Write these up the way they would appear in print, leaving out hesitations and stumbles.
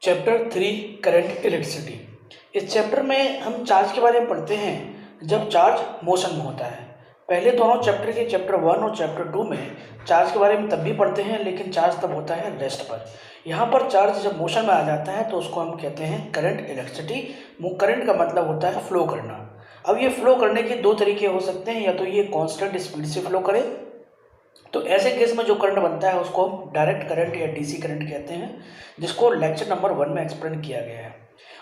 Chapter 3 current electricity. इस chapter में हम चार्ज के बारे में पढ़ते हैं जब चार्ज मोशन में होता है। पहले दोनों चैप्टर के चैप्टर 1 और चैप्टर 2 में चार्ज के बारे में तब भी पढ़ते हैं, लेकिन चार्ज तब होता है रेस्ट पर। यहाँ पर चार्ज जब मोशन में आ जाता है तो उसको हम कहते हैं करंट इलेक्ट्रिसिटी। करंट का मतलब होता है फ्लो करना। अब ये फ्लो करने के दो तरीके हो सकते हैं, या तो ये कांस्टेंट स्पीड से फ्लो करे, तो ऐसे केस में जो करंट बनता है उसको हम डायरेक्ट करंट या डीसी करंट कहते हैं, जिसको लेक्चर नंबर 1 में एक्सप्लेन किया गया है।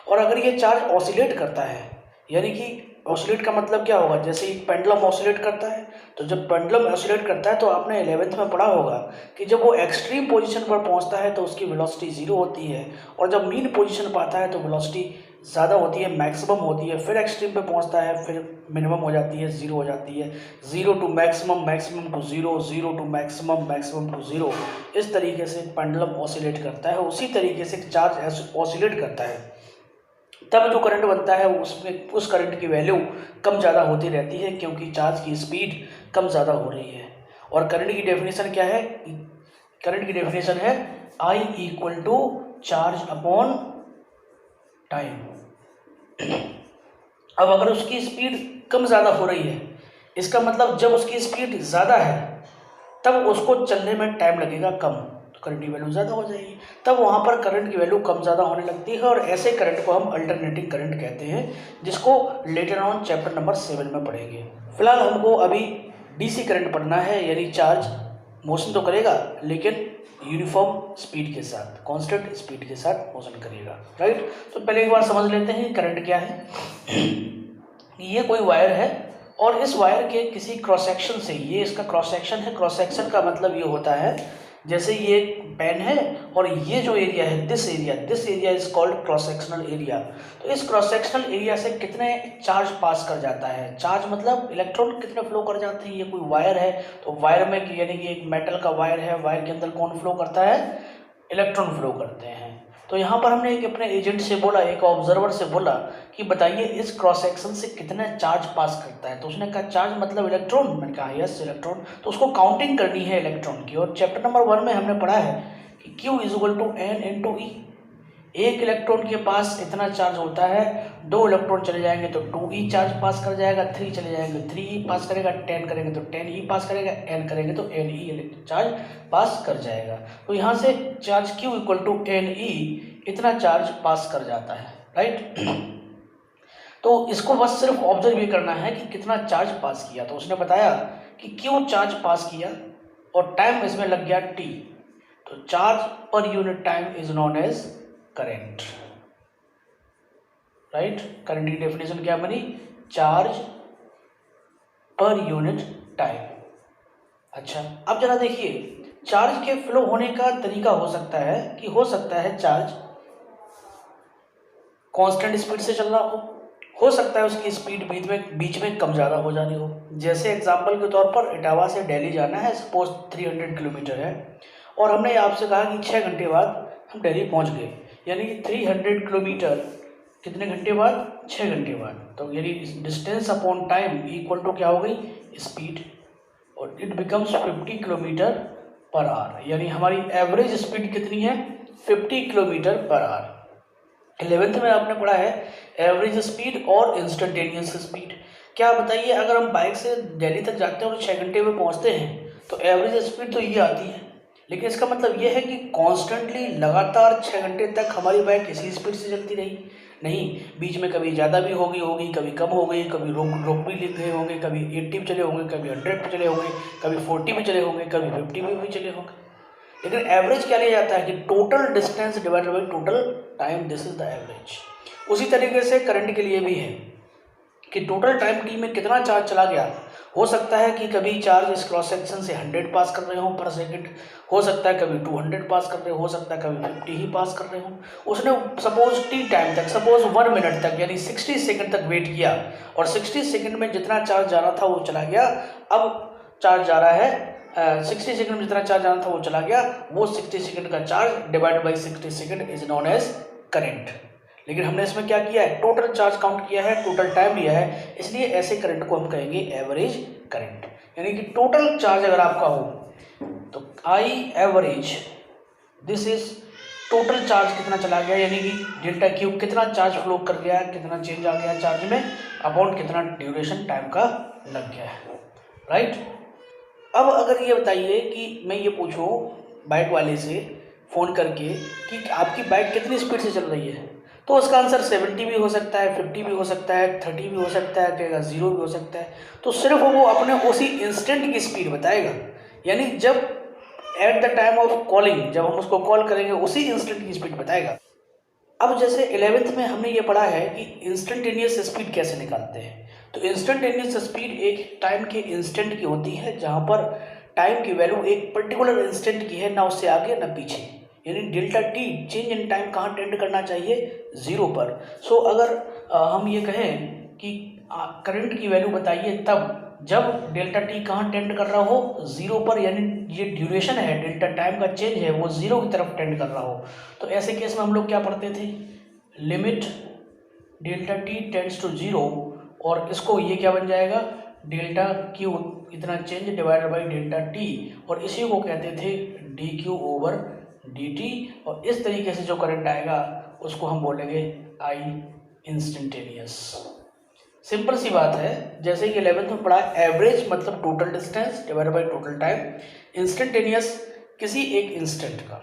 और अगर ये चार्ज ऑसिलेट करता है, यानी कि ऑसिलेट का मतलब क्या होगा, जैसे एक पेंडुलम ऑसिलेट करता है, तो जब पेंडुलम ऑसिलेट करता है तो आपने 11th में पढ़ा होगा कि जब वो एक्सट्रीम पोजीशन पर पहुंचता है तो उसकी वेलोसिटी 0 होती है, और जब मीन पोजीशन पर आता है तो वेलोसिटी ज़्यादा होती है, मैक्सिमम होती है, फिर एक्सट्रीम पे पहुंचता है, फिर मिनिमम हो जाती है, 0 हो जाती है, 0 to maximum, maximum to 0, 0 to maximum, maximum to 0। इस तरीके से पेंडुलम ऑसिलेट करता है। उसी तरीके से चार्ज ऑसिलेट करता है, तब जो करंट बनता है उसमें उस करंट की वैल्यू कम ज़्यादा होती रहती है, क्योंकि चार्ज की स्पीड कम ज़्यादा हो रही है। और करंट की डेफिनेशन क्या है? करंट की डेफिनेशन है I equal to charge upon time. अब अगर उसकी स्पीड कम ज़्यादा हो रही है, इसका मतलब जब उसकी स्पीड ज़्यादा है तब उसको चलने में टाइम लगेगा कम, तो करंट की वैल्यू ज़्यादा हो जाएगी, तब वहाँ पर करंट की वैल्यू कम ज़्यादा होने लगती है। और ऐसे करंट को हम अल्टरनेटिंग करंट कहते हैं, जिसको लेटर ऑन चैप्टर नंबर 7 में पढ़ेंगे। फिलहाल हमको अभी डीसी करंट पढ़ना है, यानी चार्ज मोशन तो करेगा लेकिन यूनिफॉर्म स्पीड के साथ, कांस्टेंट स्पीड के साथ मोशन करेगा, राइट। तो पहले एक बार समझ लेते हैं करंट क्या है। ये कोई वायर है और इस वायर के किसी क्रॉस सेक्शन से, ये इसका क्रॉस सेक्शन है। क्रॉस सेक्शन का मतलब ये होता है, जैसे ये पेन है और ये जो एरिया है, this area is called cross sectional area. तो इस क्रॉस सेक्शनल एरिया से कितने चार्ज पास कर जाता है, चार्ज मतलब इलेक्ट्रॉन कितने फ्लो कर जाते हैं। ये कोई वायर है, तो वायर में यानी कि एक मेटल का वायर है, वायर के अंदर कौन फ्लो करता है? इलेक्ट्रॉन फ्लो करते हैं। तो यहाँ पर हमने एक अपने एजेंट से बोला, एक ऑब्जर्वर से बोला कि बताइए इस क्रॉस सेक्शन से कितना चार्ज पास करता है। तो उसने कहा चार्ज मतलब इलेक्ट्रॉन। मैंने कहा यस इलेक्ट्रॉन। तो उसको काउंटिंग करनी है इलेक्ट्रॉन की। और चैप्टर नंबर 1 में हमने पढ़ा है कि Q is equal to N into e. एक इलेक्ट्रॉन के पास इतना चार्ज होता है, 2 इलेक्ट्रॉन चले जाएंगे तो 2e चार्ज पास कर जाएगा, 3 चले जाएंगे 3e पास करेगा, 10 करेंगे तो 10e पास करेगा, n करेंगे तो ne चार्ज पास कर जाएगा। तो यहाँ से charge Q equal to ne इतना चार्ज पास कर जाता है, राइट। तो इसको बस सिर्फ ऑब्जर्व ये करना है कि कितना चार्ज पास किया। तो उसने बताया कि Q चार्ज पास किया और टाइम इसमें लग गया t। तो चार्ज पर unit time is known as current, right. Current की डेफिनेशन क्या बनी? चार्ज पर यूनिट टाइम। अच्छा, अब जरा देखिए, चार्ज के फ्लो होने का तरीका हो सकता है कि हो सकता है चार्ज कांस्टेंट स्पीड से चल रहा हो सकता है उसकी स्पीड बीच में कम ज़्यादा हो जा रही हो। जैसे एग्जांपल के तौर पर इटावा से दिल्ली जाना है, सपोज 300 किलोमीटर है, और हमने आपसे कहा कि 6 घंटे बाद हम दिल्ली पहुंच गए, यानी कि 300 किलोमीटर कितने घंटे बाद? 6 घंटे बाद। तो यानी distance upon time equal to क्या हो गई? स्पीड, और it becomes 50 kilometre per hour. यानी हमारी एवरेज स्पीड कितनी है? 50 किलोमीटर पर आवर। 11th में आपने पढ़ा है एवरेज स्पीड और इंस्टेंटेनियस स्पीड। क्या बताइए, अगर हम बाइक से दिल्ली तक जाते हैं और 6 घंटे में पहुंचते हैं तो एवरेज स्पीड तो ये आती है, लेकिन इसका मतलब ये है कि कॉन्स्टेंटली लगातार 6 घंटे तक हमारी बाइक इसी स्पीड से चलती रही? नहीं, बीच में कभी ज़्यादा भी होगी, कभी कम हो गई, कभी रोक भी लिख गए होंगे, कभी 80 पे चले होंगे, कभी 100 पे चले होंगे, कभी 40 पे चले होंगे, कभी 50 में भी चले होंगे। लेकिन एवरेज क्या लिया जाता है कि total distance divided by total time, this is the average. उसी तरीके से करंट के लिए भी है कि टोटल टाइम टी में कितना चार्ज चला गया। हो सकता है कि कभी चार्ज इस क्रॉस सेक्शन से 100 पास कर रहे हो पर सेकंड, हो सकता है कभी 200 पास कर रहे हो सकता है कभी 50 ही पास कर रहे हो। उसने सपोज टी टाइम तक, सपोज 1 मिनट तक, यानी 60 सेकंड तक वेट किया, और 60 सेकंड में जितना चार्ज जाना था वो चला गया। अब चार्ज जा रहा है 60 सेकंड में जितना चार्ज जाना था वो चला गया, वो 60 सेकंड का charge divide by 60 second is known as current. लेकिन हमने इसमें क्या किया है? टोटल चार्ज काउंट किया है, टोटल टाइम लिया है, इसलिए ऐसे करंट को हम कहेंगे एवरेज करंट। यानी कि टोटल चार्ज अगर आपका हो तो I average, this is total charge कितना चला गया, यानी कि डेल्टा क्यू कितना चार्ज फ्लो कर गया, कितना चेंज आ गया चार्ज में, अपॉन कितना ड्यूरेशन टाइम का लग गया है, राइट। अब अगर ये बताइए कि मैं ये पूछूं बाइक वाले से फ़ोन करके कि आपकी बाइक कितनी स्पीड से चल रही है, तो उसका आंसर 70 भी हो सकता है, 50 भी हो सकता है, 30 भी हो सकता है, कहेगा 0 भी हो सकता है। तो सिर्फ वो अपने उसी इंस्टेंट की स्पीड बताएगा, यानी जब at the time of calling, जब हम उसको कॉल करेंगे उसी इंस्टेंट की स्पीड बताएगा। अब जैसे 11th में हमने ये पढ़ा है कि इंस्टेंटेनियस स्पीड कैसे निकालते हैं। तो इंस्टेंटेनियस स्पीड एक टाइम के इंस्टेंट की होती है, जहाँ पर टाइम की वैल्यू एक पर्टिकुलर इंस्टेंट की है, ना उससे आगे ना पीछे, यानी delta T change in time कहाँ टेंड करना चाहिए, 0 पर। सो अगर हम ये कहें कि करंट की वैल्यू बताइए तब जब डेल्टा टी कहाँ टेंड कर रहा हो, 0 पर, यानी ये ड्यूरेशन है, डेल्टा टाइम का चेंज है वो 0 की तरफ टेंड कर रहा हो। तो ऐसे केस में हम लोग क्या पढ़ते थे, limit delta t tends to 0, और इसको ये क्या बन जाएगा, डेल्टा क्यू इतना change divided by delta t, और इसी को कहते थे d q over d t. और इस तरीके से जो करंट आएगा उसको हम बोलेंगे आई इंस्टेंटेनियस। सिंपल सी बात है, जैसे कि 11th में पढ़ा, एवरेज मतलब total distance divided by total time, instantaneous किसी एक इंस्टेंट का।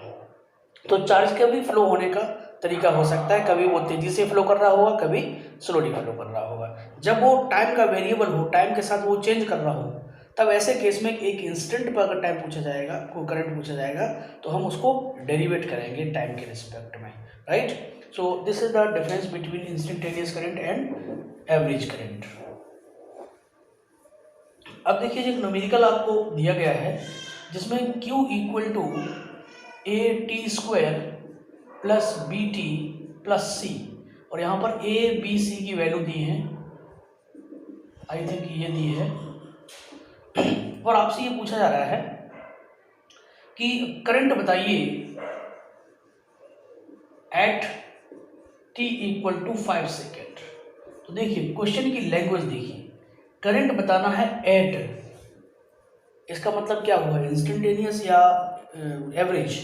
तो चार्ज का भी फ्लो होने का तरीका हो सकता है, कभी वो तेजी से फ्लो कर रहा होगा, कभी स्लोली फ्लो कर रहा होगा। जब वो टाइम का वेरिएबल हो, टाइम के साथ वो चेंज कर रहा हो, तब ऐसे केस में एक इंस्टेंट पर अगर टाइम पूछा जाएगा, को करंट पूछा जाएगा, तो हम उसको डेरिवेट करेंगे टाइम के रिस्पेक्ट में, right. So this is the difference between instantaneous current and average current. अब देखिए, जो न्यूमेरिकल आपको दिया गया है जिसमें Q equal to a t square plus b t plus c, और यहाँ पर ए बी सी की वैल्यू दी है, आई थिंक ये दी है, और आपसे ये पूछा जा रहा है कि करंट बताइए at t equal to 5 second. तो देखिए क्वेश्चन की लैंग्वेज देखिए, करंट बताना है एट, इसका मतलब क्या हुआ, इंस्टेंटेनियस या एवरेज।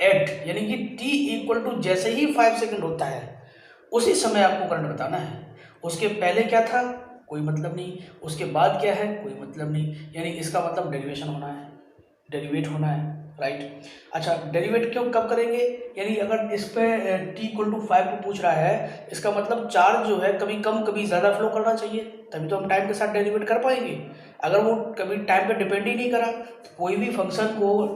एट यानी कि t इक्वल टू जैसे ही 5 सेकेंड होता है उसी समय आपको करंट बताना है। उसके पहले क्या था, कोई मतलब नहीं, उसके बाद क्या है, कोई मतलब नहीं, यानी इसका मतलब डेरिवेशन होना है, डेरिवेट होना है, राइट। अच्छा, डेरिवेट क्यों कब करेंगे, यानी अगर इस पे t इक्वल टू 5 को पूछ रहा है, इसका मतलब चार्ज जो है कभी कम कभी ज़्यादा फ्लो करना चाहिए, तभी तो हम टाइम के साथ डेरिवेट कर पाएंगे। अगर वो कभी टाइम पे डिपेंड ही नहीं करा, कोई भी फंक्शन को,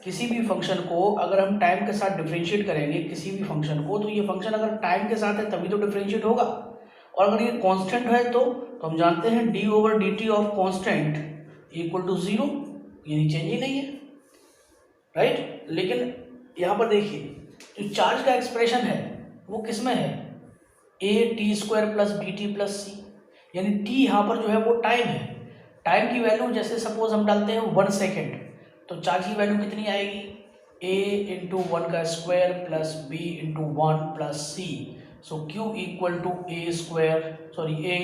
किसी भी फंक्शन को अगर हम टाइम के साथ डिफ्रेंशिएट करेंगे किसी भी फंक्शन को, तो ये फंक्शन अगर टाइम के साथ है तभी तो डिफ्रेंशिएट होगा। और अगर ये कांस्टेंट है तो हम जानते हैं d over d t of constant equal to 0, यानी चेंज ही नहीं है, राइट। लेकिन यहाँ पर देखिए जो चार्ज का एक्सप्रेशन है वो किस में है, a t square plus b t plus c, यानी टी यहाँ पर जो है वो टाइम है। टाइम की वैल्यू जैसे सपोज हम डालते हैं 1 सेकेंड, तो चार्ज की वैल्यू कितनी आएगी, a इंटू 1 का square plus b into 1 plus c. So q equal to a square, sorry a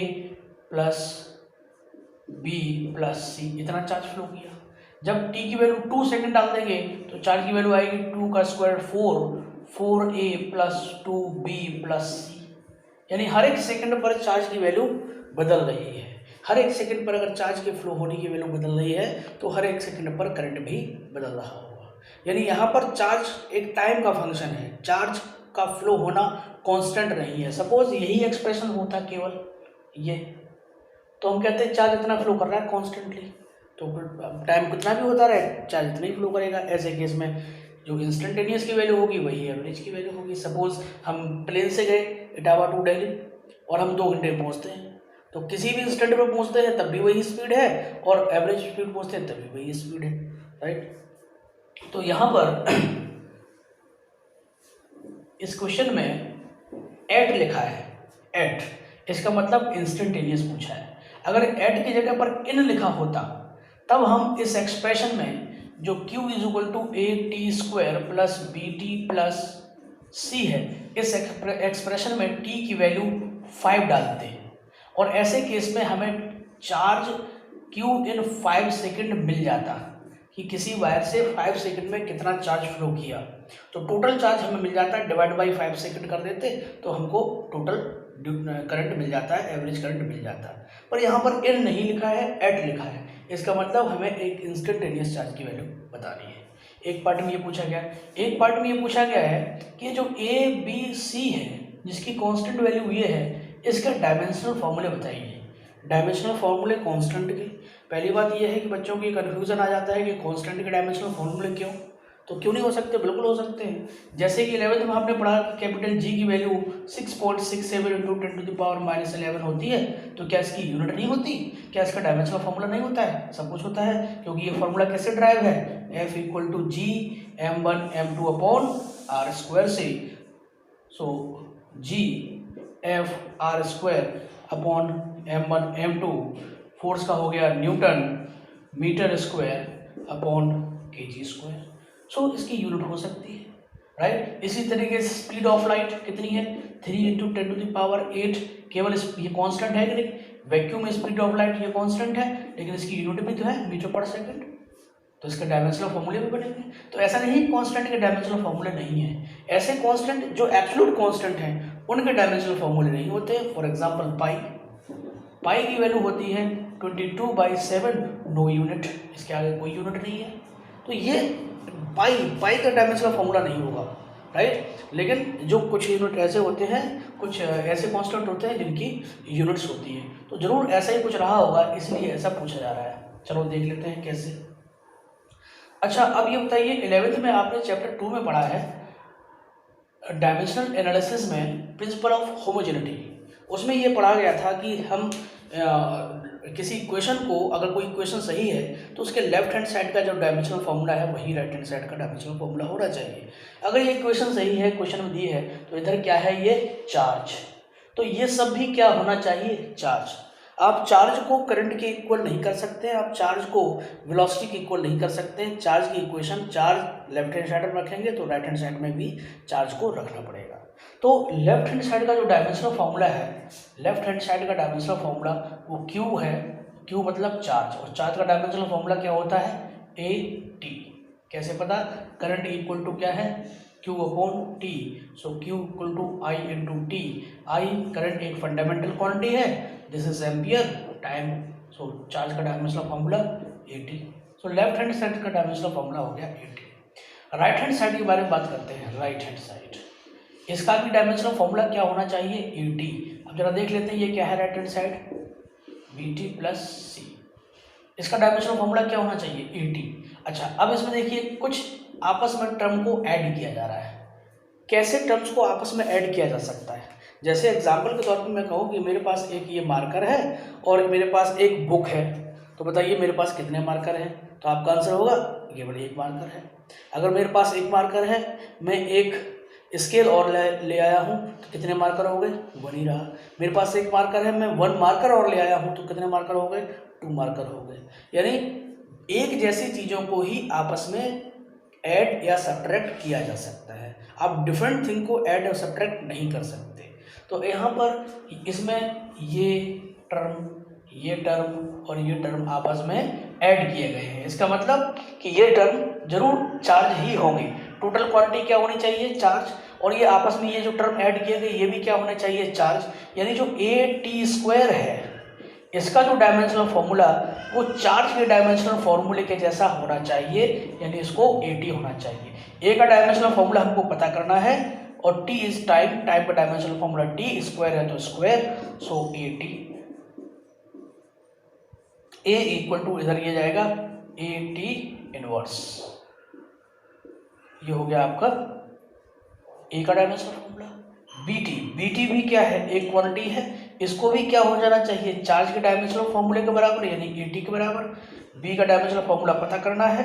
plus b plus c, इतना चार्ज फ्लो किया। जब t की वैल्यू 2 सेकेंड डाल देंगे तो चार्ज की वैल्यू आएगी 2 का square 4a plus 2b plus c, यानी हर एक सेकंड पर चार्ज की वैल्यू बदल रही है। हर एक सेकंड पर अगर चार्ज के फ्लो होने की वैल्यू बदल रही है तो हर एक सेकंड पर करंट भी बदल रहा होगा, यानी यहाँ पर चार्ज एक टाइम का फंक्शन है, चार्ज का फ्लो होना कांस्टेंट नहीं है। सपोज यही एक्सप्रेशन होता केवल ये, तो हम कहते हैं चार्ज इतना फ्लो कर रहा है कॉन्स्टेंटली, तो टाइम कितना भी होता रहे चार्ज इतना ही फ्लो करेगा। ऐसे केस में जो इंस्टेंटेनियस की वैल्यू होगी वही एवरेज की वैल्यू होगी। सपोज हम प्लेन से गए इटावा टू दिल्ली और हम 2 घंटे में पहुँचते हैं, तो किसी भी इंस्टेंट में पहुँचते हैं तब भी वही स्पीड है, और एवरेज स्पीड पहुँचते हैं तब भी वही स्पीड है, राइट। तो यहाँ पर इस क्वेश्चन में एट लिखा है, एट इसका मतलब इंस्टेंटेनियस पूछा है। अगर एट की जगह पर इन लिखा होता तब हम इस एक्सप्रेशन में जो q is equal to a t square plus b t plus c है, इस एक्सप्रेशन में t की वैल्यू 5 डालते हैं, और ऐसे केस में हमें चार्ज q इन 5 सेकेंड मिल जाता, कि किसी वायर से 5 सेकंड में कितना चार्ज फ्लो किया, तो टोटल चार्ज हमें मिल जाता है, डिवाइड बाई 5 सेकंड कर देते तो हमको टोटल करंट मिल जाता है, एवरेज करंट मिल जाता है। पर यहाँ पर इन नहीं लिखा है, एट लिखा है। इसका मतलब हमें एक इंस्टेंटेनियस चार्ज की वैल्यू बतानी है। एक पार्ट में ये पूछा गया है, एक पार्ट में ये पूछा गया है कि जो ए बी सी है जिसकी कांस्टेंट वैल्यू ये है, इसका डायमेंशनल फॉर्मूले बताइए। डायमेंशनल फॉर्मूले कांस्टेंट के, पहली बात ये है कि बच्चों की कन्फ्यूजन आ जाता है कि कांस्टेंट के डायमेंशनल फॉर्मूले क्यों, तो क्यों नहीं हो सकते, बिल्कुल हो सकते हैं। जैसे कि 11th में आपने पढ़ा कि कैपिटल जी की वैल्यू 6.67 इंटू 10⁻11 होती है, तो क्या इसकी यूनिट नहीं होती, क्या इसका डायमेंशनल फॉर्मूला नहीं होता है, सब कुछ होता है, क्योंकि ये फॉर्मूला कैसे ड्राइव है, F equal to g m1 m2 upon r square से। So g f r square upon m1 m2, force का हो गया newton meter square upon kg square. So इसकी यूनिट हो सकती है, राइट। इसी तरीके से स्पीड ऑफ लाइट कितनी है, 3 इंटू 10⁸8, केवल ये कांस्टेंट है कि नहीं, वैक्यूम में स्पीड ऑफ लाइट ये कांस्टेंट है, लेकिन इसकी यूनिट भी तो है मीटर पर सेकंड, तो इसके डायमेंशनल फॉर्मूले भी बनेंगे। तो ऐसा नहीं कांस्टेंट के डायमेंशनल फॉर्मूले नहीं है, ऐसे कांस्टेंट जो एब्सोल्यूट कांस्टेंट हैं उनके डायमेंशनल फॉर्मूले नहीं होते। फॉर एग्जांपल पाई की वैल्यू होती है 22/7, नो यूनिट, इसके आगे कोई यूनिट नहीं है, तो ये पाई का डायमेंशनल फॉर्मूला नहीं होगा, राइट। लेकिन जो कुछ यूनिट ऐसे होते हैं, कुछ ऐसे कांस्टेंट होते हैं जिनकी यूनिट्स होती है, तो जरूर ऐसा ही कुछ रहा होगा, इसलिए ऐसा पूछा जा रहा है। चलो देख लेते हैं कैसे। अच्छा, अब ये बताइए 11th में आपने चैप्टर 2 में पढ़ा है डायमेंशनल एनालिसिस में प्रिंसिपल ऑफ होमोजेनिटी, उसमें ये पढ़ा गया था कि हम किसी इक्वेशन को, अगर कोई इक्वेशन सही है तो उसके लेफ्ट हैंड साइड का जो डायमेंशनल फॉर्मूला है वही राइट हैंड साइड का डायमेंशनल फॉर्मूला होना चाहिए। अगर ये इक्वेशन सही है, क्वेश्चन में दी है, तो इधर क्या है, ये चार्ज, तो ये सब भी क्या होना चाहिए, चार्ज। आप चार्ज को करंट के इक्वल नहीं कर सकते, आप चार्ज को वेलोसिटी के इक्वल नहीं कर सकते। चार्ज की equation, charge left hand side में रखेंगे तो राइट हैंड साइड में भी चार्ज को रखना पड़ेगा। तो लेफ्ट हैंड साइड का जो डायमेंशनल फॉर्मूला है, लेफ्ट हैंड साइड का डायमेंशनल फॉर्मूला वो Q है, Q मतलब चार्ज, और चार्ज का डायमेंशनल फॉर्मूला क्या होता है, AT। कैसे पता, करंट इक्वल टू क्या है, Q upon T, so Q equal to I into T। I current एक फंडामेंटल क्वांटिटी है, this is ampere time, so charge का dimensional formula AT। So left hand side का dimensional formula हो गया AT। Right hand side के बारे में बात करते हैं, राइट हैंड साइड, इसका भी डायमेंशनल फॉर्मूला क्या होना चाहिए, AT। अब जरा देख लेते हैं ये क्या है, right hand side BT plus C, इसका डायमेंशनल फॉर्मूला क्या होना चाहिए, AT। अच्छा, अब इसमें देखिए कुछ आपस में टर्म को ऐड किया जा रहा है। कैसे टर्म्स को आपस में ऐड किया जा सकता है, जैसे एग्जाम्पल के तौर पर मैं कहूँ कि मेरे पास एक ये मार्कर है और मेरे पास एक बुक है, तो बताइए मेरे पास कितने मार्कर हैं, तो आपका आंसर होगा केवल एक मार्कर है। अगर मेरे पास एक मार्कर है, मैं एक स्केल और ले आया हूँ, तो कितने मार्कर हो गए, 1 ही रहा। मेरे पास एक मार्कर है, मैं 1 मार्कर और ले आया हूँ, तो कितने मार्कर हो गए, 2 मार्कर हो गए। यानी एक जैसी चीज़ों को ही आपस में ऐड या सब्ट्रैक्ट किया जा सकता है, आप डिफरेंट थिंग को ऐड और सब्ट्रैक्ट नहीं कर सकते। तो यहाँ पर इसमें ये टर्म और ये टर्म आपस में ऐड किए गए हैं, इसका मतलब कि ये टर्म जरूर चार्ज ही होंगे। टोटल क्वांटिटी क्या होनी चाहिए, चार्ज, और ये आपस में ये जो टर्म ऐड किए गए ये भी क्या होने चाहिए, चार्ज। यानी जो AT² है, इसका जो डायमेंशनल फॉर्मूला वो चार्ज के डायमेंशनल फॉर्मूले के जैसा होना चाहिए, यानी इसको AT होना चाहिए। A का डायमेंशनल फॉर्मूला हमको पता करना है, और T इज टाइम का डायमेंशनल फॉर्मूला T स्क्वायर है तो square, so AT। A equal to इधर ये जाएगा AT इनवर्स, ये हो गया आपका A का डायमेंशनल फॉर्मूला। BT भी क्या है, एक क्वांटिटी है, इसको भी क्या हो जाना चाहिए, चार्ज के डायमेंशनल फॉर्मूले के बराबर, यानी AT के बराबर। B का डायमेंशनल फॉर्मूला पता करना है,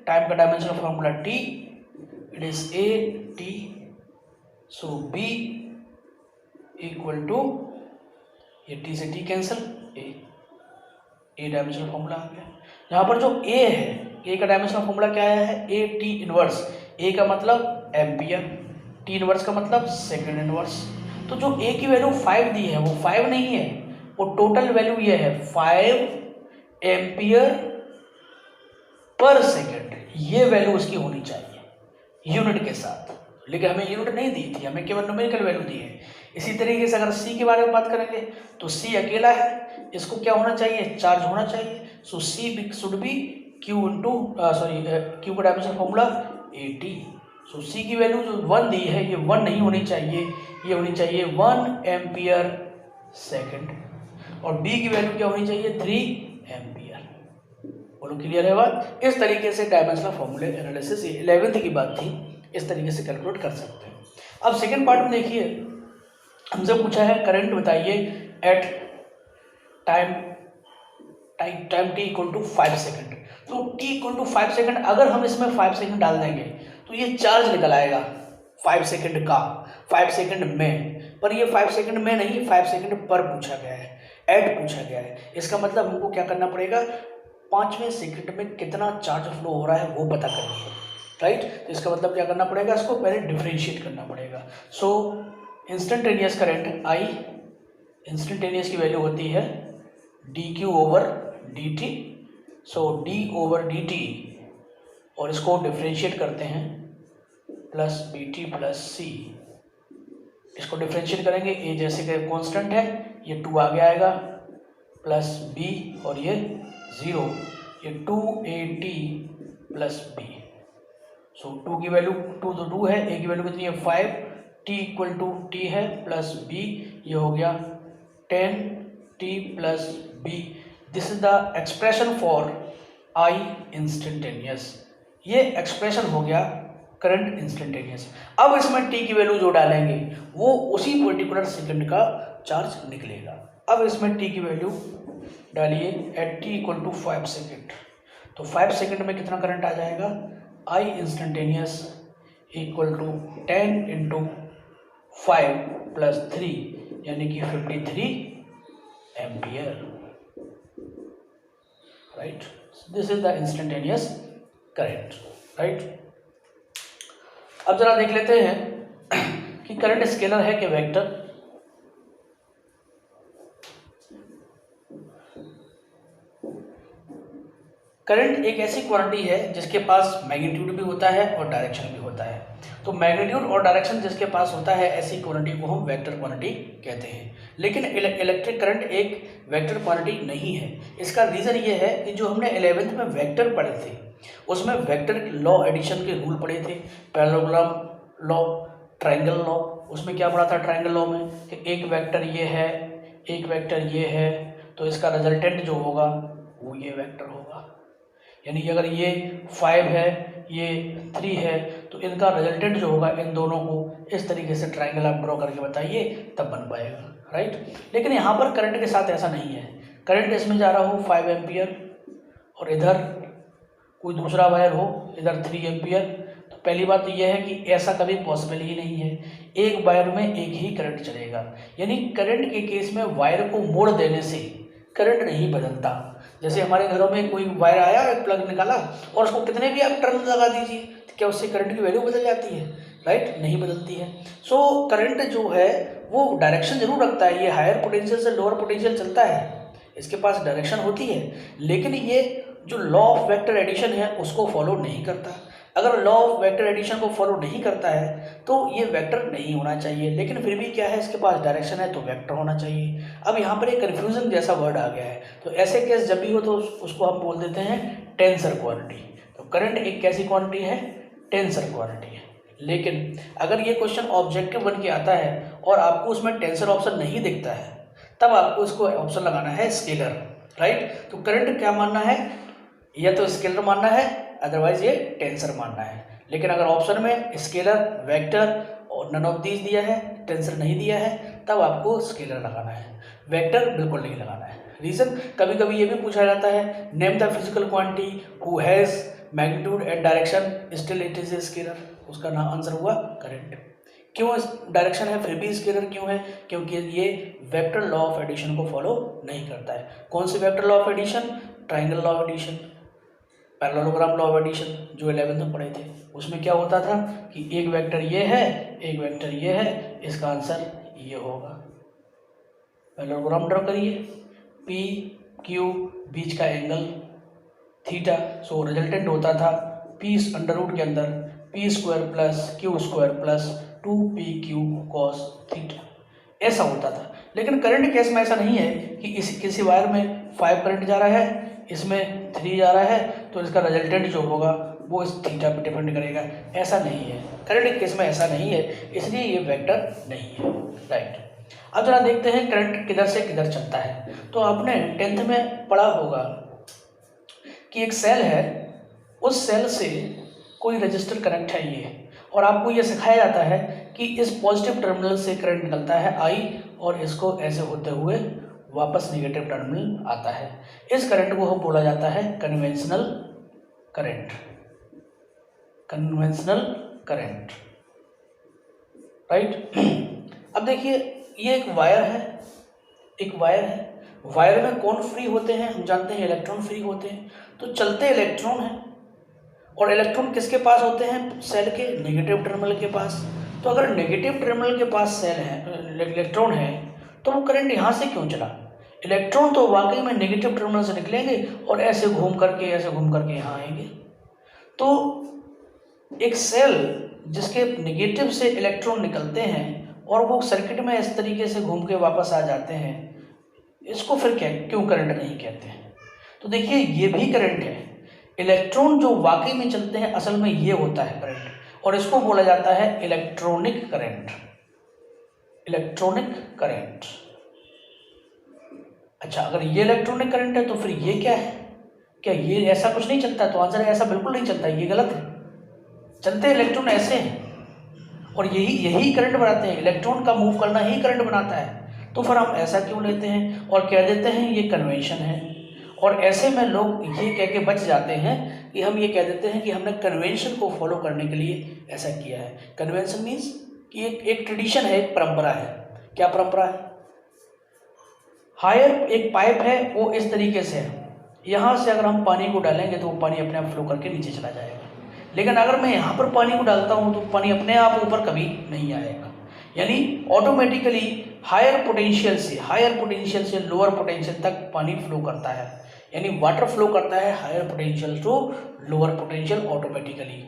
टाइम का dimensional formula T, it is AT, so B equal to, ये T से T cancel, A dimensional formula आ गया। यहाँ पर जो A है, A का डायमेंशनल फॉर्मूला क्या आया है, AT इनवर्स। A का मतलब एम्पियर, T इनवर्स का मतलब सेकंड इनवर्स। तो जो A की वैल्यू 5 दी है वो 5 नहीं है, वो टोटल वैल्यू ये है 5 एम्पियर पर सेकेंड। ये वैल्यू उसकी होनी चाहिए यूनिट के साथ, लेकिन हमें यूनिट नहीं दी थी, हमें केवल न्यूमेरिकल वैल्यू दी है। इसी तरीके से अगर सी के बारे में बात करेंगे तो सी अकेला है, इसको क्या होना चाहिए, चार्ज होना चाहिए। So C should be Q into Q का डायमेंशन फॉर्मूला 80। सो सी की वैल्यू जो 1 दी है ये 1 नहीं होनी चाहिए, ये होनी चाहिए 1 एम्पियर सेकेंड, और बी की वैल्यू क्या होनी चाहिए 3 एम्पियर। बोलो क्लियर है बात। इस तरीके से डायमेंशनल फॉर्मूले एनालिसिस 11th की बात थी, इस तरीके से कैलकुलेट कर सकते हैं। अब सेकेंड पार्ट में देखिए, हमसे पूछा है करंट बताइए at time t equal to 5 second. तो t इक्वल टू 5 सेकेंड, अगर हम इसमें 5 सेकेंड डाल देंगे तो ये चार्ज निकल आएगा 5 सेकेंड का, 5 सेकेंड में, पर ये 5 सेकेंड में नहीं, 5 सेकेंड पर पूछा गया है, एट पूछा गया है। इसका मतलब हमको क्या करना पड़ेगा, 5वें सेकेंड में कितना चार्ज फ्लो हो रहा है वो पता करिए, राइट। तो इसका मतलब क्या करना पड़ेगा, इसको पहले डिफरेंशिएट करना पड़ेगा। सो इंस्टेंटेनियस करंट आई, इंस्टेंटेनियस की वैल्यू होती है dq ओवर dt। सो d ओवर dt, और इसको डिफरेंशिएट करते हैं प्लस bt प्लस c, इसको डिफरेंशिएट करेंगे, a जैसे कि कांस्टेंट है ये 2 आगे आएगा, प्लस b और ये 0, ये 2at प्लस b। सो 2 की वैल्यू 2 तो 2 है, a की वैल्यू कितनी है 5, t इक्वल टू t है प्लस b, ये हो गया 10t plus b। This is the expression for I instantaneous, ये एक्सप्रेशन हो गया करंट इंस्टेंटेनियस। अब इसमें t की वैल्यू जो डालेंगे वो उसी पर्टिकुलर सेकंड का चार्ज निकलेगा। अब इसमें t की वैल्यू डालिए at t equal to 5 second, तो 5 सेकेंड में कितना करंट आ जाएगा, I instantaneous equal to 10 into 5 plus 3 यानी कि 53 ampere, right. This is the instantaneous current, right. अब जरा देख लेते हैं कि करंट स्केलर है कि वेक्टर। करंट एक ऐसी क्वांटिटी है जिसके पास मैग्नीट्यूड भी होता है और डायरेक्शन भी होता है। तो मैग्नीट्यूड और डायरेक्शन जिसके पास होता है ऐसी क्वांटिटी को हम वेक्टर क्वांटिटी कहते हैं। लेकिन इलेक्ट्रिक करंट एक वेक्टर क्वांटिटी नहीं है। इसका रीज़न ये है कि जो हमने 11th में वेक्टर पढ़े थे उसमें वेक्टर लॉ एडिशन के रूल पढ़े थे, पैरेललोग्राम लॉ, ट्रायंगल लॉ। उसमें क्या पढ़ा था ट्रायंगल लॉ में कि एक वेक्टर ये है, एक वेक्टर ये है, तो इसका रिजल्टेंट जो होगा वो ये वेक्टर होगा। यानी कि अगर ये 5 है ये 3 है तो इनका रिजल्टेंट जो होगा इन दोनों को इस तरीके से ट्रायंगल आप ड्रॉ करके बताइए तब बन पाएगा, राइट। लेकिन यहाँ पर करंट के साथ ऐसा नहीं है। करंट इसमें जा रहा हो 5 एम्पियर और इधर कोई दूसरा वायर हो इधर 3 एम्पियर, तो पहली बात तो यह है कि ऐसा कभी पॉसिबल ही नहीं है। एक वायर में एक ही करंट चलेगा, यानी करंट के केस में वायर को मोड़ देने से करंट नहीं बदलता। जैसे हमारे घरों में कोई वायर आया, एक प्लग निकाला और उसको कितने भी आप टर्न लगा दीजिए तो क्या उससे करंट की वैल्यू बदल जाती है, राइट, नहीं बदलती है। सो करंट जो है वो डायरेक्शन जरूर रखता है, ये हायर पोटेंशियल से लोअर पोटेंशियल चलता है, इसके पास डायरेक्शन होती है, लेकिन ये जो लॉ ऑफ वेक्टर एडिशन है उसको फॉलो नहीं करता। अगर लॉ ऑफ वेक्टर एडिशन को फॉलो नहीं करता है तो ये वेक्टर नहीं होना चाहिए, लेकिन फिर भी क्या है इसके पास डायरेक्शन है तो वेक्टर होना चाहिए। अब यहाँ पर एक कन्फ्यूजन जैसा वर्ड आ गया है, तो ऐसे केस जब भी हो तो उसको हम बोल देते हैं टेंसर क्वांटिटी। तो करंट एक कैसी क्वांटिटी है, टेंसर क्वांटिटी है। लेकिन अगर ये क्वेश्चन ऑब्जेक्टिव बन के आता है और आपको उसमें टेंसर ऑप्शन नहीं दिखता है तब आपको इसको ऑप्शन लगाना है स्केलर, राइट। तो करंट क्या मानना है, या तो स्केलर मानना है अदरवाइज ये टेंसर मानना है। लेकिन अगर ऑप्शन में स्केलर, वेक्टर और नन ऑफ दीज दिया है, टेंसर नहीं दिया है, तब आपको स्केलर लगाना है, वेक्टर बिल्कुल नहीं लगाना है। रीज़न कभी कभी ये भी पूछा जाता है name the physical quantity who has magnitude and direction still it is a scalar, उसका ना आंसर हुआ करंट। क्यों डायरेक्शन है फिर भी स्केलर क्यों है, क्योंकि ये वेक्टर लॉ ऑफ एडिशन को फॉलो नहीं करता है। कौन सी vector law of addition, triangle law of addition, parallelogram law of addition जो 11th में पढ़े थे। उसमें क्या होता था कि एक वेक्टर ये है, एक वेक्टर ये है, इसका आंसर ये होगा। पैरेललोग्राम ड्रॉ करिए, P Q बीच का एंगल थीटा, सो रिजल्टेंट होता था पी अंडर रूट के अंदर P square plus Q square plus 2pq cos theta, ऐसा होता था। लेकिन करंट केस में ऐसा नहीं है कि किसी वायर में 5 करंट जा रहा है, इसमें 3 जा रहा है, तो इसका रिजल्टेंट जो होगा वो इस थीटा पे डिपेंड करेगा, ऐसा नहीं है। करंट केस में ऐसा नहीं है, इसलिए ये वेक्टर नहीं है, राइट। अब जरा देखते हैं करंट किधर से किधर चलता है। तो आपने 10th में पढ़ा होगा कि एक सेल है, उस सेल से कोई रजिस्टर कनेक्ट है ये, और आपको ये सिखाया जाता है कि इस पॉजिटिव टर्मिनल से करंट निकलता है I, और इसको ऐसे होते हुए वापस नेगेटिव टर्मिनल आता है। इस करंट को हम बोला जाता है conventional current, conventional current, right. अब देखिए ये एक वायर है, एक वायर है, वायर में कौन फ्री होते हैं, हम जानते हैं इलेक्ट्रॉन फ्री होते हैं। तो चलते इलेक्ट्रॉन हैं, और इलेक्ट्रॉन किसके पास होते हैं, सेल के नेगेटिव टर्मिनल के पास। तो अगर नेगेटिव टर्मिनल के पास सेल है, इलेक्ट्रॉन है, तो वो करंट यहाँ से क्यों चला। इलेक्ट्रॉन तो वाकई में नेगेटिव टर्मिनल से निकलेंगे और ऐसे घूम करके यहाँ आएंगे। तो एक सेल जिसके नेगेटिव से इलेक्ट्रॉन निकलते हैं और वो सर्किट में इस तरीके से घूम के वापस आ जाते हैं, इसको फिर क्यों करंट नहीं कहते हैं। तो देखिए ये भी करंट है। इलेक्ट्रॉन जो वाकई में चलते हैं असल में ये होता है करंट, और इसको बोला जाता है इलेक्ट्रॉनिक करंट, इलेक्ट्रॉनिक करंट। अच्छा, अगर ये इलेक्ट्रॉनिक करंट है तो फिर ये क्या है, क्या ये ऐसा कुछ नहीं चलता। तो आंसर है ऐसा बिल्कुल नहीं चलता, ये गलत है। चलते इलेक्ट्रॉन ऐसे हैं और यही करंट बनाते हैं, इलेक्ट्रॉन का मूव करना ही करंट बनाता है। तो फिर हम ऐसा क्यों लेते हैं और कह देते हैं ये कन्वेंशन है। और ऐसे में लोग ये कह के बच जाते हैं कि हम ये कह देते हैं कि हमने कन्वेंशन को फॉलो करने के लिए ऐसा किया है। कन्वेंशन मीन्स कि एक ट्रेडिशन है, एक परंपरा है। क्या परंपरा है, हायर एक पाइप है, वो इस तरीके से है, यहाँ से अगर हम पानी को डालेंगे तो वो पानी अपने आप फ्लो करके नीचे चला जाएगा। लेकिन अगर मैं यहाँ पर पानी को डालता हूँ तो पानी अपने आप ऊपर कभी नहीं आएगा, यानी ऑटोमेटिकली हायर पोटेंशियल से लोअर पोटेंशियल तक पानी फ्लो करता है, यानी वाटर फ्लो करता है higher potential to lower potential automatically,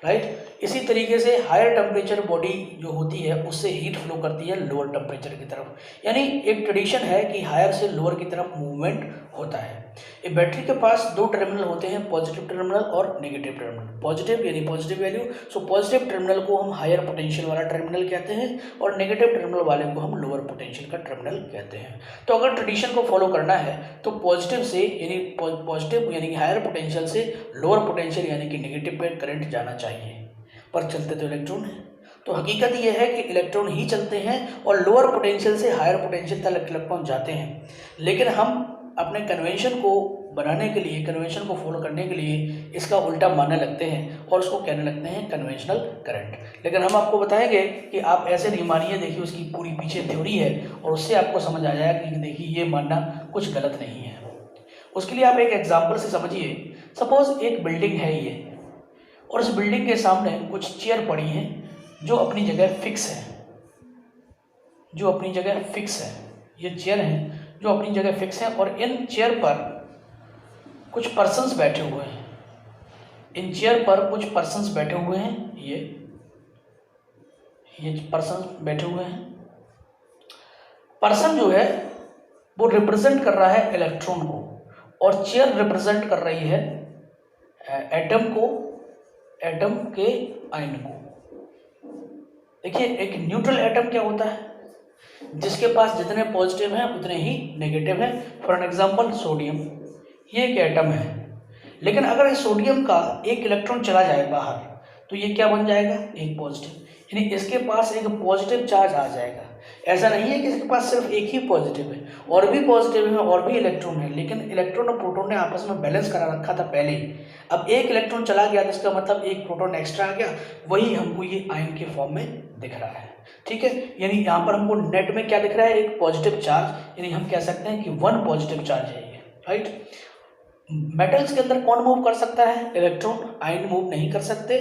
right. इसी तरीके से हायर टेम्परेचर बॉडी जो होती है उससे हीट फ्लो करती है लोअर टेम्परेचर की तरफ, यानी एक ट्रेडिशन है कि हायर से लोअर की तरफ मूवमेंट होता है। एक बैटरी के पास 2 टर्मिनल होते हैं, पॉजिटिव टर्मिनल और नेगेटिव टर्मिनल। पॉजिटिव यानी positive value, so positive terminal को हम हायर पोटेंशियल वाला टर्मिनल कहते हैं और नेगेटिव टर्मिनल वाले को हम लोअर पोटेंशियल का टर्मिनल कहते हैं। तो अगर ट्रेडिशन को फॉलो करना है तो पॉजिटिव से यानी पॉजिटिव यानी कि हायर पोटेंशियल से लोअर पोटेंशियल यानी कि नेगेटिव पे करंट जाना चाहिए, पर चलते तो इलेक्ट्रॉन है। तो हकीकत यह है कि इलेक्ट्रॉन ही चलते हैं और लोअर पोटेंशियल से हायर पोटेंशियल तक इलेक्ट्रॉन जाते हैं। लेकिन हम अपने कन्वेंशन को बनाने के लिए, कन्वेंशन को फॉलो करने के लिए इसका उल्टा मानने लगते हैं और उसको कहने लगते हैं कन्वेंशनल करंट। लेकिन हम आपको बताएंगे कि आप ऐसे नहीं मानिए, देखिए उसकी पूरी पीछे थ्योरी है और उससे आपको समझ आ जाएगा कि देखिए ये मानना कुछ गलत नहीं है। उसके लिए आप एक एग्जाम्पल से समझिए। सपोज एक बिल्डिंग है ये, और इस बिल्डिंग के सामने कुछ चेयर पड़ी हैं जो अपनी जगह फिक्स है, जो अपनी जगह फिक्स है। ये चेयर हैं जो अपनी जगह फिक्स है और इन चेयर पर कुछ पर्सन्स बैठे हुए हैं, इन चेयर पर कुछ पर्सन्स बैठे हुए हैं। ये पर्सन्स बैठे हुए हैं। पर्सन जो है वो रिप्रेजेंट कर रहा है इलेक्ट्रॉन को और चेयर रिप्रेजेंट कर रही है एटम को, एटम के आयन को। देखिए एक न्यूट्रल एटम क्या होता है, जिसके पास जितने पॉजिटिव हैं उतने ही नेगेटिव हैं। फॉर एन एग्जांपल सोडियम, ये एक एटम है, लेकिन अगर इस सोडियम का एक इलेक्ट्रॉन चला जाए बाहर तो ये क्या बन जाएगा, एक पॉजिटिव, यानी इसके पास एक पॉजिटिव चार्ज आ जाएगा। ऐसा नहीं है कि इसके पास सिर्फ एक ही पॉजिटिव है, और भी पॉजिटिव है और भी इलेक्ट्रॉन है, लेकिन इलेक्ट्रॉन और प्रोटॉन ने आपस में बैलेंस करा रखा था पहले ही। अब एक इलेक्ट्रॉन चला गया तो इसका मतलब एक प्रोटॉन एक्स्ट्रा आ गया, वही हमको ये आयन के फॉर्म में दिख रहा है, ठीक है। यानी यहाँ पर हमको नेट में क्या दिख रहा है, एक पॉजिटिव चार्ज, यानी हम कह सकते हैं कि 1 पॉजिटिव चार्ज है ये, राइट। मेटल्स के अंदर कौन मूव कर सकता है, इलेक्ट्रॉन। आयन मूव नहीं कर सकते,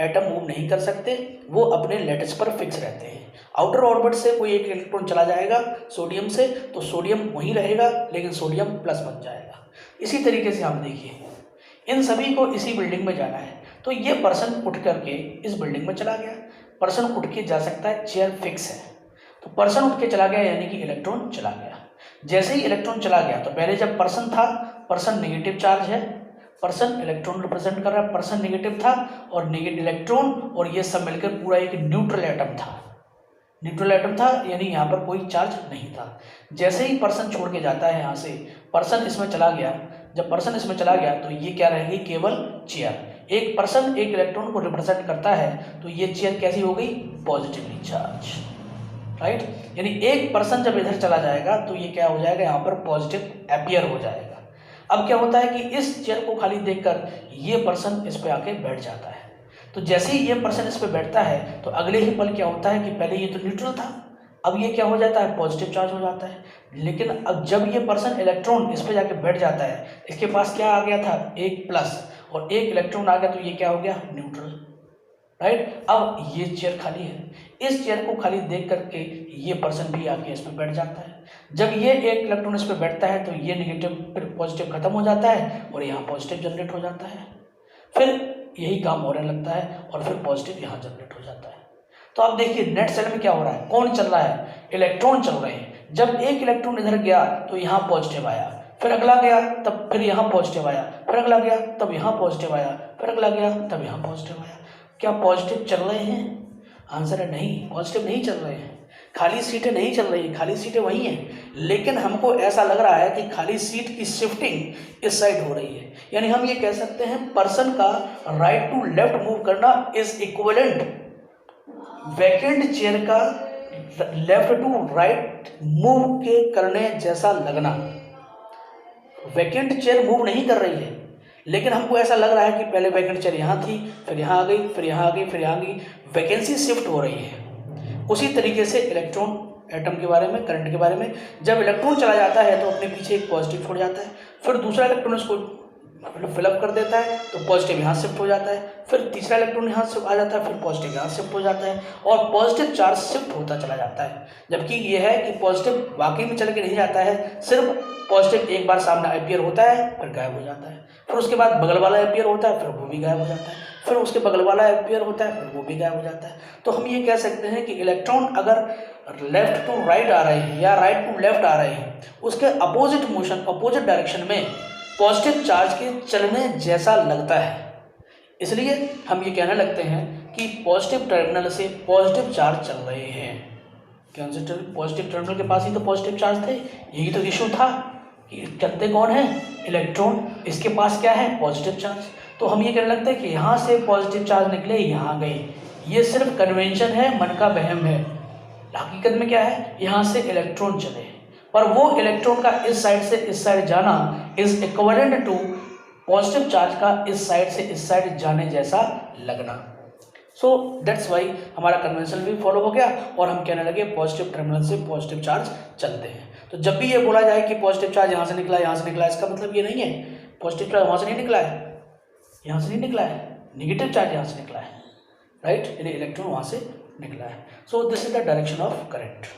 एटम मूव नहीं कर सकते, वो अपने लैटिस पर फिक्स रहते हैं। आउटर ऑर्बिट से कोई एक इलेक्ट्रॉन चला जाएगा सोडियम से तो सोडियम वहीं रहेगा, लेकिन सोडियम प्लस बन जाएगा। इसी तरीके से हम देखिए इन सभी को इसी बिल्डिंग में जाना है, तो ये पर्सन उठ करके इस बिल्डिंग में चला गया, पर्सन उठ के जा सकता है, चेयर फिक्स है, तो पर्सन उठ के चला गया यानी कि इलेक्ट्रॉन चला गया। जैसे ही इलेक्ट्रॉन चला गया तो पहले जब पर्सन था, पर्सन नेगेटिव चार्ज है, पर्सन इलेक्ट्रॉन रिप्रेजेंट कर रहा है, पर्सन नेगेटिव था और नेगेटिव इलेक्ट्रॉन और ये सब मिलकर पूरा एक न्यूट्रल एटम था, न्यूट्रल एटम था यानी यहाँ पर कोई चार्ज नहीं था। जैसे ही पर्सन छोड़ के जाता है यहाँ से, पर्सन इसमें चला गया, जब पर्सन इसमें चला गया तो ये क्या रहेगी, केवल चेयर। एक पर्सन एक इलेक्ट्रॉन को रिप्रेजेंट करता है तो ये चेयर कैसी हो गई, पॉजिटिवली चार्ज, राइट। यानी एक पर्सन जब इधर चला जाएगा तो ये क्या हो जाएगा, यहाँ पर पॉजिटिव अपीयर हो जाएगा। अब क्या होता है कि इस चेयर को खाली देखकर ये पर्सन इस पे आके बैठ जाता है, तो जैसे ही ये पर्सन इस पे बैठता है तो अगले ही पल क्या होता है कि पहले ये तो न्यूट्रल था, अब ये क्या हो जाता है, पॉजिटिव चार्ज हो जाता है। लेकिन अब जब ये पर्सन इलेक्ट्रॉन इस पे जाके बैठ जाता है, इसके पास क्या आ गया था, एक प्लस और एक इलेक्ट्रॉन आ गया, तो ये क्या हो गया, न्यूट्रल, राइट। अब ये चेयर खाली है, इस चेयर को खाली देख करके ये पर्सन भी आके इस पे बैठ जाता है। जब ये एक इलेक्ट्रॉन इस पे बैठता है तो ये नेगेटिव फिर पॉजिटिव खत्म हो जाता है और यहाँ पॉजिटिव जनरेट हो जाता है, फिर यही काम होने लगता है और फिर पॉजिटिव यहाँ जनरेट हो जाता है। तो आप देखिए नेट सेल में क्या हो रहा है, कौन चल रहा है, इलेक्ट्रॉन चल रहे हैं। जब एक इलेक्ट्रॉन इधर गया तो यहाँ पॉजिटिव आया, फिर अगला गया तब फिर यहाँ पॉजिटिव आया, फिर अगला गया तब यहाँ पॉजिटिव आया, फिर अगला गया तब यहाँ पॉजिटिव आया। क्या पॉजिटिव चल रहे हैं? आंसर है नहीं, पॉजिटिव नहीं चल रहे हैं, खाली सीटें नहीं चल रही, खाली सीटें वही हैं। लेकिन हमको ऐसा लग रहा है कि खाली सीट की शिफ्टिंग इस साइड हो रही है, यानी हम ये कह सकते हैं पर्सन का राइट टू लेफ्ट मूव करना इज इक्विवेलेंट वैकेंट चेयर का लेफ्ट टू राइट मूव के करने जैसा लगना। वैकेंट चेयर मूव नहीं कर रही है, लेकिन हमको ऐसा लग रहा है कि पहले वैकेंट चेयर यहाँ थी, फिर यहाँ आ गई, फिर यहाँ आ गई, फिर यहाँ आ गई, वैकेंसी शिफ्ट हो रही है। उसी तरीके से इलेक्ट्रॉन एटम के बारे में, करंट के बारे में, जब इलेक्ट्रॉन चला जाता है तो अपने पीछे एक पॉजिटिव छोड़ जाता है, फिर दूसरा इलेक्ट्रॉन उसको फिलअप कर देता है तो पॉजिटिव यहाँ शिफ्ट हो जाता है, फिर तीसरा इलेक्ट्रॉन यहाँ से आ जाता है, फिर पॉजिटिव यहाँ शिफ्ट हो जाता है और पॉजिटिव चार्ज शिफ्ट होता चला जाता है। जबकि ये है कि पॉजिटिव वाकई में चल के नहीं जाता है, सिर्फ पॉजिटिव एक बार सामने अपीयर होता है फिर गायब हो जाता है, फिर उसके बाद बगल वाला अपीयर होता है फिर वो भी गायब हो जाता है, फिर उसके बगल वाला अपीयर होता है फिर वो भी गायब हो जाता है। तो हम ये कह सकते हैं कि इलेक्ट्रॉन अगर लेफ्ट टू राइट आ रहे हैं या राइट टू लेफ्ट आ रहे हैं, उसके अपोजिट मोशन, अपोजिट डायरेक्शन में पॉजिटिव चार्ज के चलने जैसा लगता है। इसलिए हम ये कहने लगते हैं कि पॉजिटिव टर्मिनल से पॉजिटिव चार्ज चल रहे हैं। क्यों से पॉजिटिव टर्मिनल के पास ही तो पॉजिटिव चार्ज थे, यही तो इशू था कि चलते कौन है, इलेक्ट्रॉन, इसके पास क्या है, पॉजिटिव चार्ज। तो हम ये कहने लगते हैं कि यहाँ से पॉजिटिव चार्ज निकले यहाँ गए, ये सिर्फ कन्वेंशन है, मन का वहम है। हकीकत में क्या है, यहाँ से इलेक्ट्रॉन चले पर वो इलेक्ट्रॉन का इस साइड से इस साइड जाना is equivalent to positive charge का इस साइड से इस साइड जाने जैसा लगना। सो दैट्स वाई हमारा कन्वेंशन भी फॉलो हो गया और हम कहने लगे पॉजिटिव टर्मिनल से पॉजिटिव चार्ज चलते हैं। तो जब भी ये बोला जाए कि पॉजिटिव चार्ज यहाँ से निकला, यहाँ से निकला, इसका मतलब ये नहीं है पॉजिटिव चार्ज वहाँ से नहीं निकला है, यहाँ से नहीं निकला है, नेगेटिव चार्ज यहाँ से निकला है, राइट, यानी इलेक्ट्रॉन वहाँ से निकला है। So this is the direction of current.